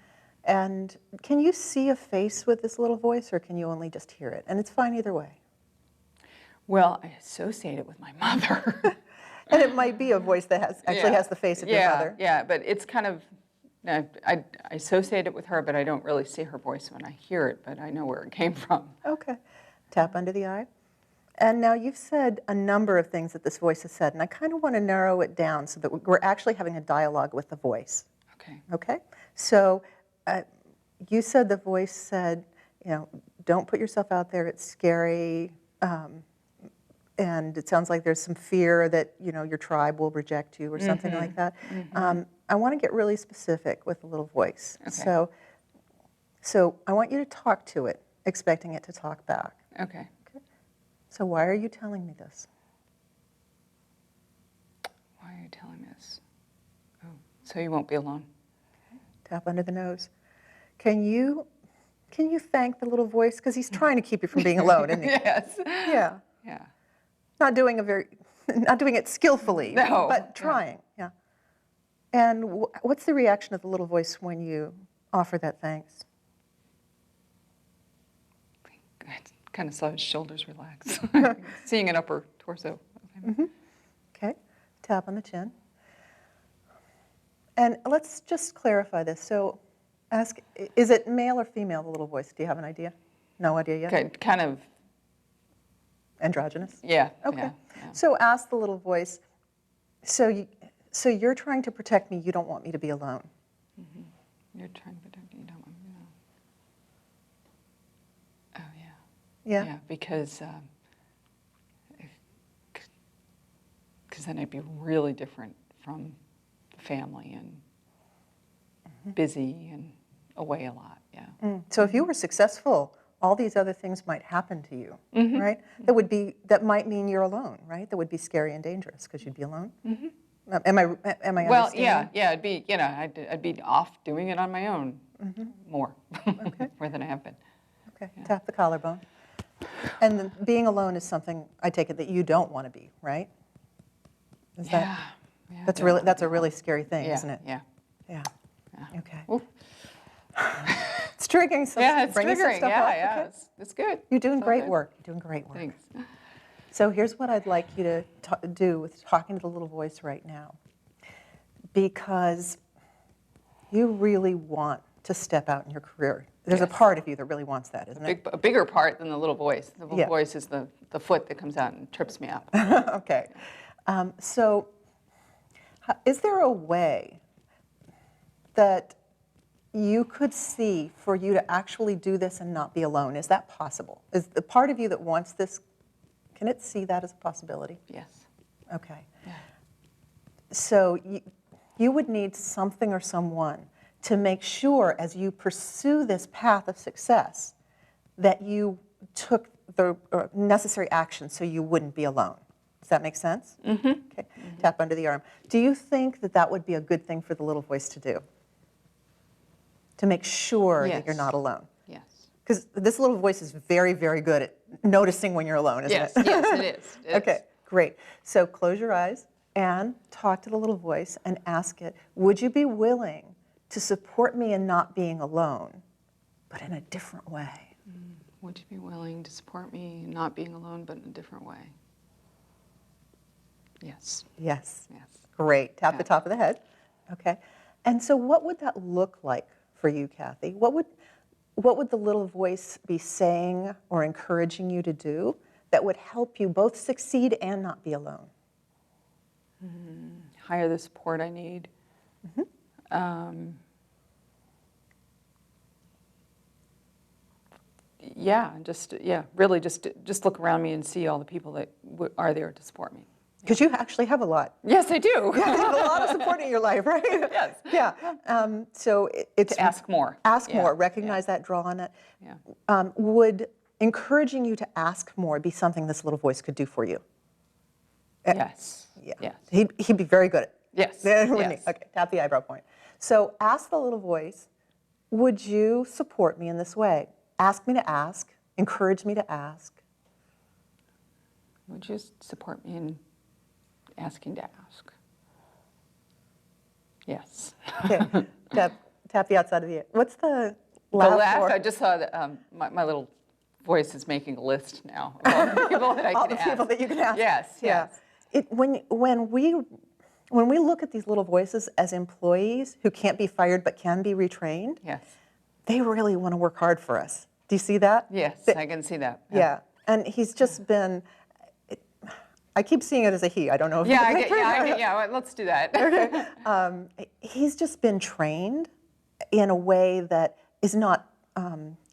[SPEAKER 4] And can you see a face with this little voice, or can you only just hear it? And it's fine either way.
[SPEAKER 6] Well, I associate it with my mother.
[SPEAKER 4] And it might be a voice that has the face of your mother.
[SPEAKER 6] Yeah, but it's kind of, I associate it with her, but I don't really see her voice when I hear it, but I know where it came from.
[SPEAKER 4] Okay. Tap under the eye. And now you've said a number of things that this voice has said, and I kind of want to narrow it down so that we're actually having a dialogue with the voice.
[SPEAKER 6] Okay.
[SPEAKER 4] Okay? So you said the voice said, don't put yourself out there, it's scary, and it sounds like there's some fear that, your tribe will reject you or something like that. I want to get really specific with the little voice.
[SPEAKER 6] Okay.
[SPEAKER 4] So I want you to talk to it, expecting it to talk back.
[SPEAKER 6] Okay.
[SPEAKER 4] So why are you telling me this?
[SPEAKER 6] Why are you telling me this? Oh, so you won't be alone.
[SPEAKER 4] Tap under the nose. Can you thank the little voice? Because he's trying to keep you from being alone, isn't he?
[SPEAKER 6] Yes.
[SPEAKER 4] Yeah.
[SPEAKER 6] Yeah.
[SPEAKER 4] Not doing it skillfully,
[SPEAKER 6] No.
[SPEAKER 4] but trying. Yeah. And what's the reaction of the little voice when you offer that thanks?
[SPEAKER 6] I kind of saw his shoulders relax, seeing an upper torso.
[SPEAKER 4] Okay. Tap on the chin. And let's just clarify this. So ask, is it male or female, the little voice? Do you have an idea? No idea yet?
[SPEAKER 6] Okay, kind of.
[SPEAKER 4] Androgynous?
[SPEAKER 6] Yeah.
[SPEAKER 4] Okay.
[SPEAKER 6] Yeah.
[SPEAKER 4] So ask the little voice, so you're trying to protect me, you don't want me to be alone.
[SPEAKER 6] You're trying to protect me. You don't want me to. Oh, yeah.
[SPEAKER 4] Yeah?
[SPEAKER 6] Yeah, because then I'd be really different from the family and busy and away a lot. Yeah.
[SPEAKER 4] So if you were successful, all these other things might happen to you, right? That might mean you're alone, right? That would be scary and dangerous because you'd be alone. Am I
[SPEAKER 6] Well,
[SPEAKER 4] understanding?
[SPEAKER 6] yeah. It'd be I'd be off doing it on my own. more, more than I have been.
[SPEAKER 2] Okay, tap the collarbone. And then being alone is something, I take it, that you don't want to be, right? Is that,
[SPEAKER 6] Yeah,
[SPEAKER 2] that's a really scary thing, isn't it?
[SPEAKER 6] Yeah.
[SPEAKER 2] Yeah. Okay.
[SPEAKER 6] Ooh.
[SPEAKER 2] It's triggering some,
[SPEAKER 6] Yeah, it's
[SPEAKER 2] bringing some
[SPEAKER 6] triggering.
[SPEAKER 2] stuff
[SPEAKER 6] Yeah,
[SPEAKER 2] up.
[SPEAKER 6] yeah,
[SPEAKER 2] Okay.
[SPEAKER 6] it's good.
[SPEAKER 2] You're doing
[SPEAKER 6] It's all
[SPEAKER 2] great
[SPEAKER 6] good.
[SPEAKER 2] work. You're doing great work.
[SPEAKER 6] Thanks.
[SPEAKER 2] So here's what I'd like you to do with talking to the little voice right now. Because you really want to step out in your career. There's a
[SPEAKER 6] Yes.
[SPEAKER 2] part of you that really wants that, isn't it?
[SPEAKER 6] A bigger part than the little voice. The little
[SPEAKER 2] Yeah.
[SPEAKER 6] voice is the foot that comes out and trips me up.
[SPEAKER 2] Okay. So is there a way that you could see for you to actually do this and not be alone? Is that possible? Is the part of you that wants this, can it see that as a possibility?
[SPEAKER 6] Yes.
[SPEAKER 2] Okay.
[SPEAKER 6] Yeah.
[SPEAKER 2] So you would need something or someone to make sure as you pursue this path of success that you took the necessary action so you wouldn't be alone. Does that make sense? Mm-hmm. Okay. Tap under the arm. Do you think that that would be a good thing for the little voice to do? To make sure that you're
[SPEAKER 6] Yes.
[SPEAKER 2] not alone?
[SPEAKER 6] Yes.
[SPEAKER 2] Because this little voice is very, very good at noticing when you're alone, isn't
[SPEAKER 6] Yes.
[SPEAKER 2] it?
[SPEAKER 6] Yes, it is. It
[SPEAKER 2] Okay,
[SPEAKER 6] is.
[SPEAKER 2] great. So close your eyes and talk to the little voice and ask it, would you be willing to support me in not being alone, but in a different way?
[SPEAKER 6] Would you be willing to support me in not being alone, but in a different way? Yes.
[SPEAKER 2] Yes.
[SPEAKER 6] Yes.
[SPEAKER 2] Great. Tap the
[SPEAKER 6] Yeah.
[SPEAKER 2] top of the head. Okay. And so what would that look like for you, Kathy? What would the little voice be saying or encouraging you to do that would help you both succeed and not be alone?
[SPEAKER 6] Hire the support I need. Really just look around me and see all the people that are there to support me.
[SPEAKER 2] Because you actually have a lot.
[SPEAKER 6] Yes, I do.
[SPEAKER 2] You have a lot of support in your life, right?
[SPEAKER 6] Yes.
[SPEAKER 2] Yeah. So it's
[SPEAKER 6] To ask more.
[SPEAKER 2] Ask
[SPEAKER 6] Yeah,
[SPEAKER 2] more. Recognize that. Draw on it.
[SPEAKER 6] Yeah.
[SPEAKER 2] Would encouraging you to ask more be something this little voice could do for you?
[SPEAKER 6] Yes.
[SPEAKER 2] Yeah.
[SPEAKER 6] Yes.
[SPEAKER 2] He'd be very good at it.
[SPEAKER 6] Yes.
[SPEAKER 2] Wouldn't he?
[SPEAKER 6] Yes.
[SPEAKER 2] Okay. Tap the eyebrow point. So ask the little voice, would you support me in this way? Ask me to ask. Encourage me to ask.
[SPEAKER 6] Would you support me in asking to ask? Yes.
[SPEAKER 2] Okay. tap the outside of the ear. What's the
[SPEAKER 6] The
[SPEAKER 2] laugh
[SPEAKER 6] laugh,
[SPEAKER 2] for?
[SPEAKER 6] I just saw that my little voice is making a list now of all the people that I
[SPEAKER 2] All
[SPEAKER 6] can
[SPEAKER 2] the
[SPEAKER 6] ask.
[SPEAKER 2] people that you can ask.
[SPEAKER 6] Yes,
[SPEAKER 2] Yeah.
[SPEAKER 6] yes.
[SPEAKER 2] When we look at these little voices as employees who can't be fired but can be retrained,
[SPEAKER 6] Yes.
[SPEAKER 2] they really want to work hard for us. Do you see that?
[SPEAKER 6] Yes, I can see that.
[SPEAKER 2] Yeah. And he's just been, I keep seeing it as a he. I don't know if
[SPEAKER 6] Yeah, let's do that.
[SPEAKER 2] he's just been trained in a way that is not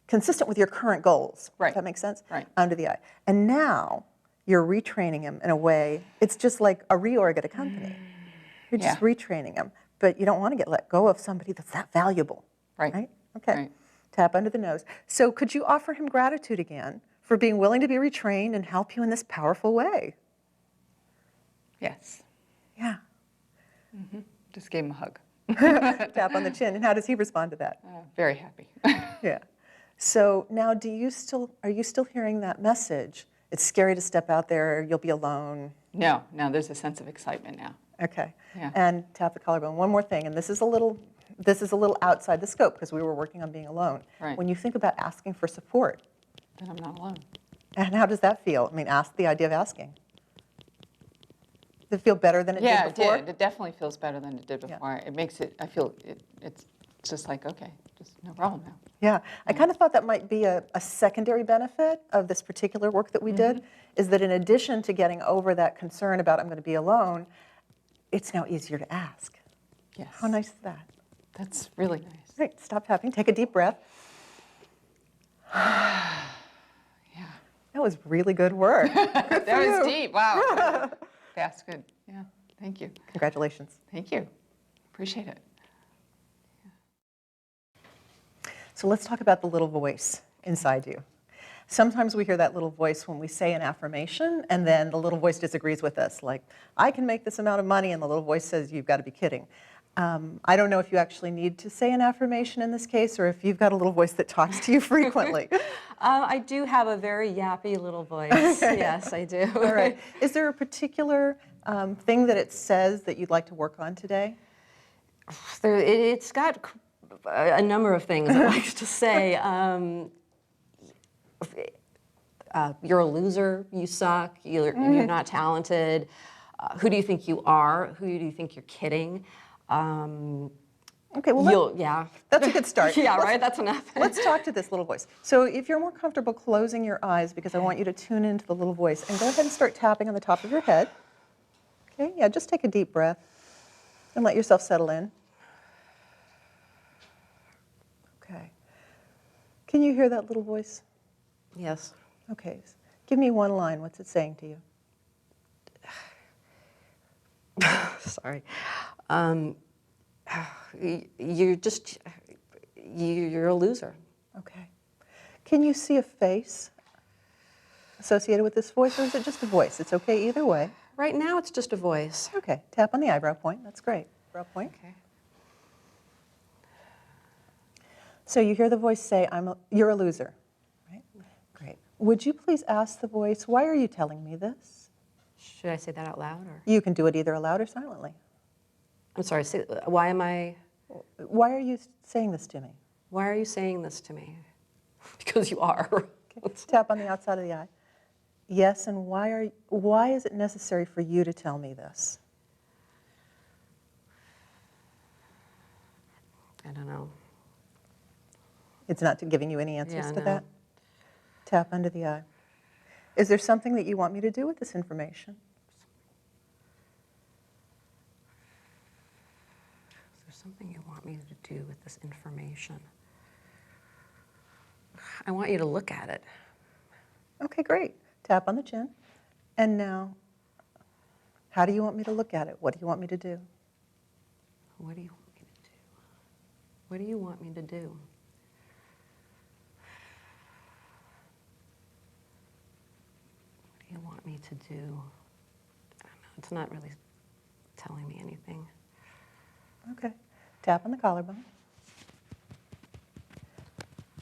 [SPEAKER 2] consistent with your current goals.
[SPEAKER 6] Right.
[SPEAKER 2] Does that make sense?
[SPEAKER 6] Right.
[SPEAKER 2] Under the eye. And now you're retraining him in a way, it's just like a reorg at a company. You're just
[SPEAKER 6] Yeah.
[SPEAKER 2] retraining him. But you don't want to get let go of somebody that's that valuable.
[SPEAKER 6] Right.
[SPEAKER 2] Okay.
[SPEAKER 6] Right.
[SPEAKER 2] Tap under the nose. So could you offer him gratitude again for being willing to be retrained and help you in this powerful way?
[SPEAKER 6] Yes.
[SPEAKER 2] Yeah.
[SPEAKER 6] Just gave him a hug.
[SPEAKER 2] Tap on the chin. And how does he respond to that?
[SPEAKER 6] Very happy.
[SPEAKER 2] Yeah. So now are you still hearing that message? It's scary to step out there, you'll be alone.
[SPEAKER 6] No, there's a sense of excitement now.
[SPEAKER 2] Okay.
[SPEAKER 6] Yeah.
[SPEAKER 2] And tap the collarbone. One more thing, and this is a little outside the scope because we were working on being alone.
[SPEAKER 6] Right.
[SPEAKER 2] When you think about asking for support,
[SPEAKER 6] Then I'm not alone.
[SPEAKER 2] and how does that feel? I mean, ask the idea of asking. Does it feel better than it
[SPEAKER 6] Yeah,
[SPEAKER 2] did before?
[SPEAKER 6] it did. It definitely feels better than it did
[SPEAKER 2] Yeah.
[SPEAKER 6] before. It makes it, I feel it's just like, okay, just no problem now.
[SPEAKER 2] Yeah, I kind of thought that might be a secondary benefit of this particular work that we did, is that in addition to getting over that concern about I'm going to be alone, it's now easier to ask.
[SPEAKER 6] Yes.
[SPEAKER 2] How nice is that?
[SPEAKER 6] That's really nice.
[SPEAKER 2] Great, stop tapping, take a deep breath.
[SPEAKER 6] Yeah.
[SPEAKER 2] That was really good work.
[SPEAKER 6] That was deep. Wow. Fast, good. Yeah. Thank you.
[SPEAKER 2] Congratulations.
[SPEAKER 6] Thank you. Appreciate it.
[SPEAKER 2] So let's talk about the little voice inside you. Sometimes we hear that little voice when we say an affirmation, and then the little voice disagrees with us, like, I can make this amount of money, and the little voice says, you've got to be kidding. I don't know if you actually need to say an affirmation in this case, or if you've got a little voice that talks to you frequently.
[SPEAKER 7] I do have a very yappy little voice. Yes, I do.
[SPEAKER 2] All right. Is there a particular thing that it says that you'd like to work on today?
[SPEAKER 7] It's got a number of things it likes to say. You're a loser, you suck, you're not talented. Who do you think you are? Who do you think you're kidding?
[SPEAKER 2] Okay, well,
[SPEAKER 7] yeah.
[SPEAKER 2] that's a good start.
[SPEAKER 7] Yeah, right, that's enough.
[SPEAKER 2] Let's talk to this little voice. So if you're more comfortable closing your eyes, because I want you to tune into the little voice, and go ahead and start tapping on the top of your head. Okay, yeah, just take a deep breath and let yourself settle in. Okay. Can you hear that little voice?
[SPEAKER 7] Yes.
[SPEAKER 2] Okay, give me one line. What's it saying to you?
[SPEAKER 7] Sorry. You're a loser.
[SPEAKER 2] Okay. Can you see a face associated with this voice, or is it just a voice? It's okay either way.
[SPEAKER 7] Right now, it's just a voice.
[SPEAKER 2] Okay, tap on the eyebrow point. That's great. Eyebrow point.
[SPEAKER 7] Okay.
[SPEAKER 2] So you hear the voice say, you're a loser, right? Great. Would you please ask the voice, why are you telling me this?
[SPEAKER 7] Should I say that out loud? Or?
[SPEAKER 2] You can do it either aloud or silently.
[SPEAKER 7] I'm sorry, why
[SPEAKER 2] Why are you saying this to me?
[SPEAKER 7] Why are you saying this to me? Because you are.
[SPEAKER 2] Okay. Tap on the outside of the eye. Yes, and why is it necessary for you to tell me this?
[SPEAKER 7] I don't know.
[SPEAKER 2] It's not giving you any answers
[SPEAKER 7] Yeah,
[SPEAKER 2] to
[SPEAKER 7] no.
[SPEAKER 2] that? Tap under the eye. Is there something that you want me to do with this information?
[SPEAKER 7] Is there something you want me to do with this information? I want you to look at it.
[SPEAKER 2] Okay, great. Tap on the chin. And now, how do you want me to look at it? What do you want me to do?
[SPEAKER 7] What do you want me to do? What do you want me to do? What do you want me to do? I don't know. It's not really telling me anything.
[SPEAKER 2] Okay. Tap on the collarbone.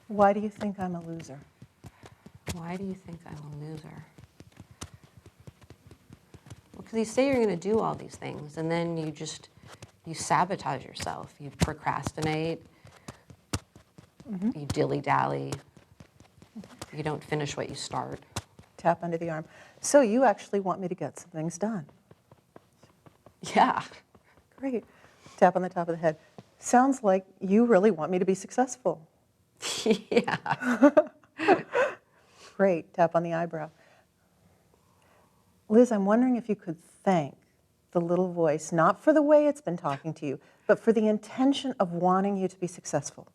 [SPEAKER 2] Why do you think I'm a loser?
[SPEAKER 7] Why do you think I'm a loser? Well, because you say you're going to do all these things, and then you sabotage yourself. You procrastinate. You dilly-dally. You don't finish what you start.
[SPEAKER 2] Tap under the arm. So you actually want me to get some things done.
[SPEAKER 7] Yeah.
[SPEAKER 2] Great. Tap on the top of the head. Sounds like you really want me to be successful.
[SPEAKER 7] Yeah.
[SPEAKER 2] Great. Tap on the eyebrow. Liz, I'm wondering if you could thank the little voice, not for the way it's been talking to you, but for the intention of wanting you to be successful.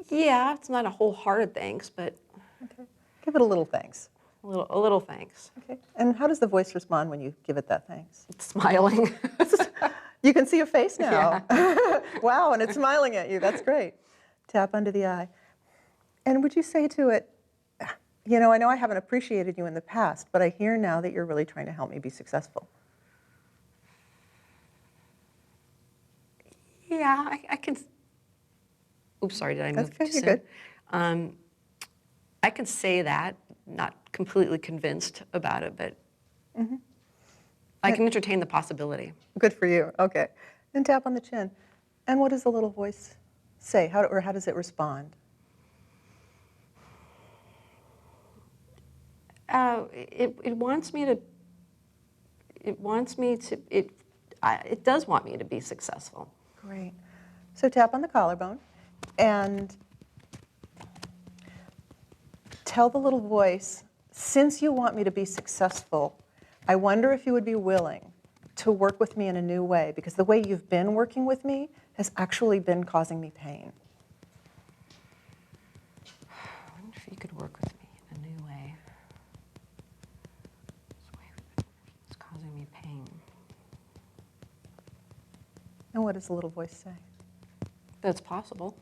[SPEAKER 7] Yeah, it's not a wholehearted thanks, but
[SPEAKER 2] Okay. Give it a little thanks.
[SPEAKER 7] a little thanks.
[SPEAKER 2] Okay. And how does the voice respond when you give it that thanks?
[SPEAKER 7] It's smiling.
[SPEAKER 2] You can see a face now. Wow, and it's smiling at you. That's great. Tap under the eye. And would you say to it, you know I haven't appreciated you in the past, but I hear now that you're really trying to help me be successful.
[SPEAKER 7] Yeah, I can. Oops, sorry, did I move
[SPEAKER 2] That's good,
[SPEAKER 7] too
[SPEAKER 2] you're
[SPEAKER 7] soon?
[SPEAKER 2] good.
[SPEAKER 7] I can say that, not completely convinced about it, but I can entertain the possibility.
[SPEAKER 2] Good for you. Okay. And tap on the chin. And what does the little voice say? How does it respond?
[SPEAKER 7] It wants me to. It does want me to be successful.
[SPEAKER 2] Great. So tap on the collarbone and tell the little voice, since you want me to be successful, I wonder if you would be willing to work with me in a new way, because the way you've been working with me has actually been causing me pain.
[SPEAKER 7] I wonder if you could work with me in a new way. This way it's causing me pain.
[SPEAKER 2] And what does the little voice say?
[SPEAKER 7] That's possible.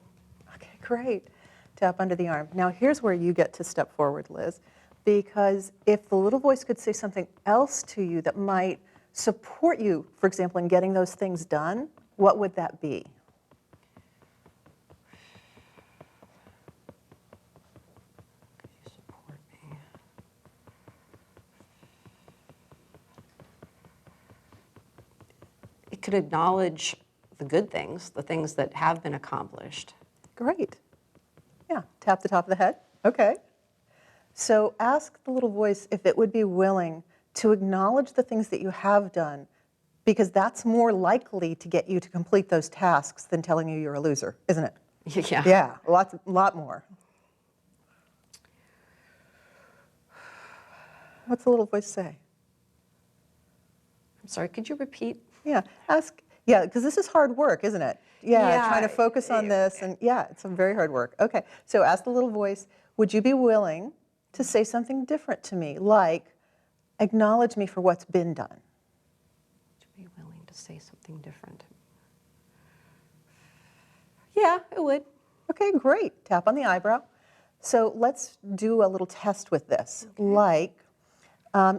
[SPEAKER 2] Okay, great. Tap under the arm. Now here's where you get to step forward, Liz, because if the little voice could say something else to you that might support you, for example, in getting those things done, what would that be?
[SPEAKER 7] Support me. It could acknowledge the good things, the things that have been accomplished.
[SPEAKER 2] Great. Yeah, tap the top of the head. Okay. So ask the little voice if it would be willing to acknowledge the things that you have done, because that's more likely to get you to complete those tasks than telling you you're a loser, isn't it?
[SPEAKER 7] Yeah.
[SPEAKER 2] Yeah, a lot more. What's the little voice say?
[SPEAKER 7] I'm sorry, could you repeat?
[SPEAKER 2] Yeah, ask. Yeah, because this is hard work, isn't it? Yeah,
[SPEAKER 7] Yeah,
[SPEAKER 2] trying to focus on this, and yeah, it's some very hard work. Okay, so ask the little voice, would you be willing to say something different to me, like acknowledge me for what's been done?
[SPEAKER 7] To be willing to say something different. Yeah, it would.
[SPEAKER 2] Okay, great. Tap on the eyebrow. So let's do a little test with this. Like,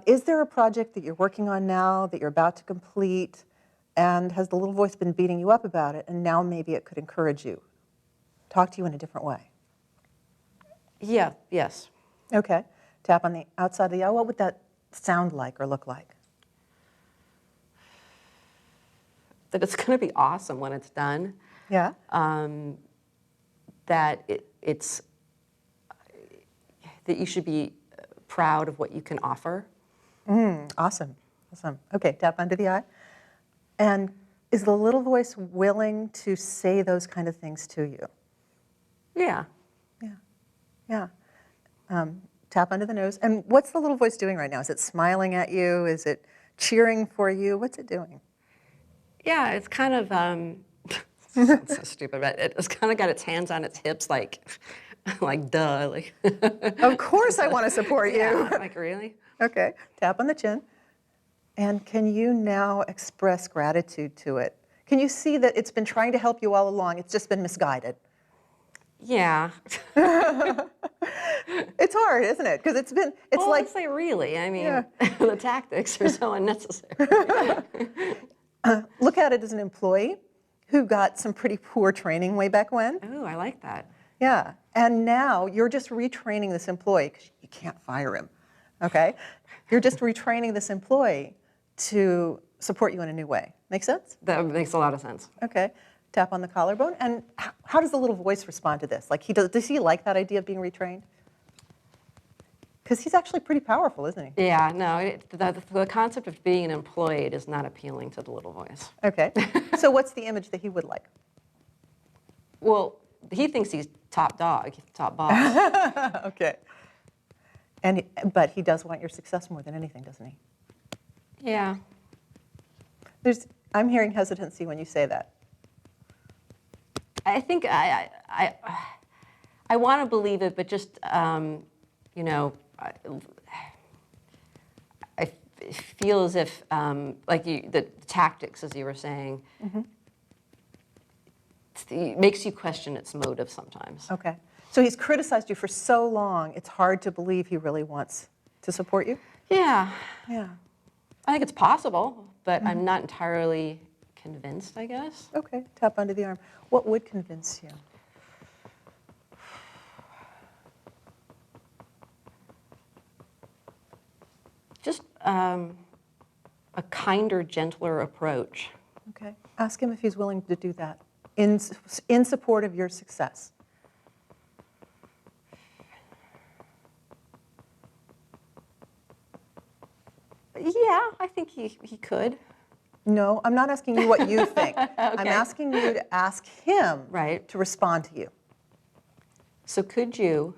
[SPEAKER 2] is there a project that you're working on now that you're about to complete, and has the little voice been beating you up about it, and now maybe it could encourage you, talk to you in a different way?
[SPEAKER 7] Yeah, yes.
[SPEAKER 2] Okay. Tap on the outside of the eye. What would that sound like or look like?
[SPEAKER 7] That it's going to be awesome when it's done.
[SPEAKER 2] Yeah.
[SPEAKER 7] That it's that you should be proud of what you can offer.
[SPEAKER 2] Awesome. Awesome. Okay, tap under the eye. And is the little voice willing to say those kind of things to you?
[SPEAKER 7] Yeah.
[SPEAKER 2] Yeah. Tap under the nose. And what's the little voice doing right now? Is it smiling at you? Is it cheering for you? What's it doing?
[SPEAKER 7] Yeah, it's kind of sounds so stupid, but it's kind of got its hands on its hips, like duh, like.
[SPEAKER 2] Of course I want to support you.
[SPEAKER 7] Yeah, like really.
[SPEAKER 2] Okay, tap on the chin. And can you now express gratitude to it? Can you see that it's been trying to help you all along? It's just been misguided.
[SPEAKER 7] Yeah.
[SPEAKER 2] It's hard, isn't it? Because it's
[SPEAKER 7] Well,
[SPEAKER 2] like,
[SPEAKER 7] I'd say really. I mean,
[SPEAKER 2] Yeah.
[SPEAKER 7] the tactics are so unnecessary.
[SPEAKER 2] look at it as an employee who got some pretty poor training way back when.
[SPEAKER 7] Ooh, I like that.
[SPEAKER 2] Yeah, and now you're just retraining this employee, because you can't fire him, okay? You're just retraining this employee to support you in a new way. Make sense?
[SPEAKER 7] That makes a lot of sense.
[SPEAKER 2] Okay, tap on the collarbone. And how does the little voice respond to this? Like, does he like that idea of being retrained? Because he's actually pretty powerful, isn't he?
[SPEAKER 7] Yeah, no, the concept of being employed is not appealing to the little voice.
[SPEAKER 2] Okay, so what's the image that he would like?
[SPEAKER 7] Well, he thinks he's top dog, top boss.
[SPEAKER 2] Okay. But he does want your success more than anything, doesn't he?
[SPEAKER 7] Yeah.
[SPEAKER 2] I'm hearing hesitancy when you say that.
[SPEAKER 7] I think I want to believe it, but just, you know, I feel as if, like the tactics, as you were saying, it makes you question its motive sometimes.
[SPEAKER 2] Okay. So he's criticized you for so long, it's hard to believe he really wants to support you?
[SPEAKER 7] Yeah.
[SPEAKER 2] Yeah.
[SPEAKER 7] I think it's possible, but I'm not entirely convinced, I guess.
[SPEAKER 2] Okay. Tap under the arm. What would convince you?
[SPEAKER 7] Just a kinder, gentler approach.
[SPEAKER 2] Okay. Ask him if he's willing to do that in support of your success.
[SPEAKER 7] Yeah, I think he could.
[SPEAKER 2] No, I'm not asking you what you think. I'm asking you to ask him
[SPEAKER 7] Right.
[SPEAKER 2] to respond to you.
[SPEAKER 7] So could you